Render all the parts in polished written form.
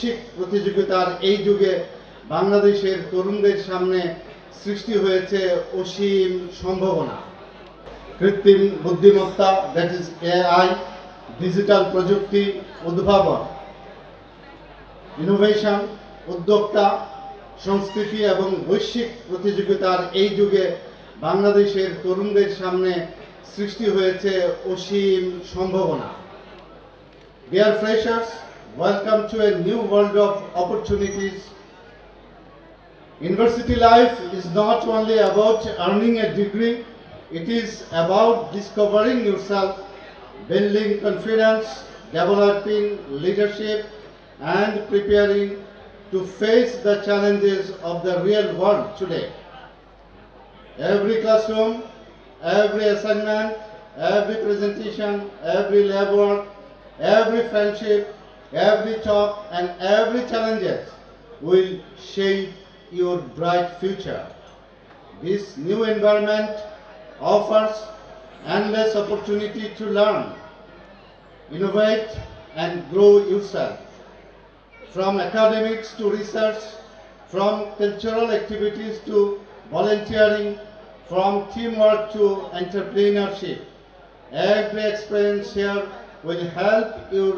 বৈশ্বিক প্রতিযোগিতার এই যুগে বাংলাদেশের তরুণদের সামনে সৃষ্টি হয়েছে অসীম সম্ভাবনা। কৃত্রিম বুদ্ধিমত্তা, দ্যাট ইজ এআই, ডিজিটাল প্রযুক্তি, উদ্ভাবন, ইনোভেশন, উদ্যোক্তা, সংস্কৃতি এবং বৈশ্বিক প্রতিযোগিতার এই যুগে বাংলাদেশের তরুণদের সামনে সৃষ্টি হয়েছে অসীম সম্ভাবনা। Dear freshers, welcome to a new world of opportunities. University life is not only about earning a degree, it is about discovering yourself, building confidence, developing leadership, and preparing to face the challenges of the real world today. Every classroom, every assignment, every presentation, every lab work, every friendship, every talk, and every challenges will shape your bright future. This new environment offers endless opportunity to learn, innovate, and grow yourself. From academics to research, from cultural activities to volunteering, from teamwork to entrepreneurship. Every experience here will help your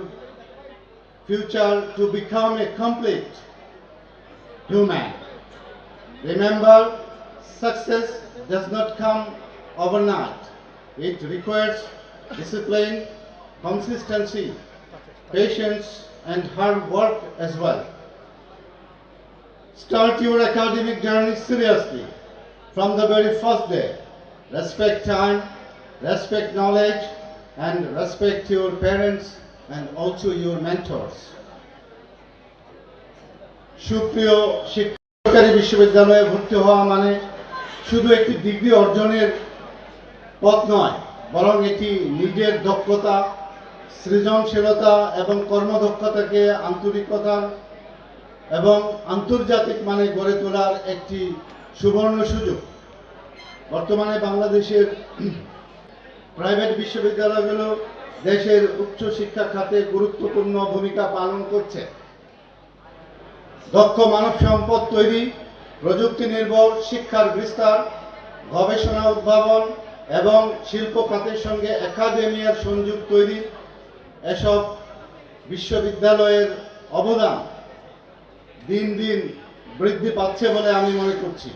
future to become a complete human. Remember, success does not come overnight. It requires discipline, consistency, patience, and hard work as well. Start your academic journey seriously from the very first day. Respect time, respect knowledge, and respect your parents and also your mentors. সুপ্রিয় শিক্ষার্থী, বিশ্ববিদ্যালয়ে ভর্তি হওয়া মানে শুধু একটি degree অর্জনের পথ নয়, বরং এটি নিজের দক্ষতা, সৃজনশীলতা এবং কর্মদক্ষতাকে আন্তরিকতার এবং আন্তর্জাতিক মানে গড়ে তোলার একটি সুবর্ণ সুযোগ। বর্তমানে বাংলাদেশের প্রাইভেট বিশ্ববিদ্যালয়গুলো দেশের উচ্চ শিক্ষা খাতে গুরুত্বপূর্ণ ভূমিকা পালন করছে। দক্ষ মানব সম্পদ তৈরি, প্রযুক্তি নির্ভর শিক্ষার বিস্তার, গবেষণা উদ্ভাবন এবং শিল্প খাতের সঙ্গে একাডেমিয়ার সংযোগ তৈরি, এসব বিশ্ববিদ্যালয়ের অবদান দিন দিন বৃদ্ধি পাচ্ছে বলে আমি মনে করছি।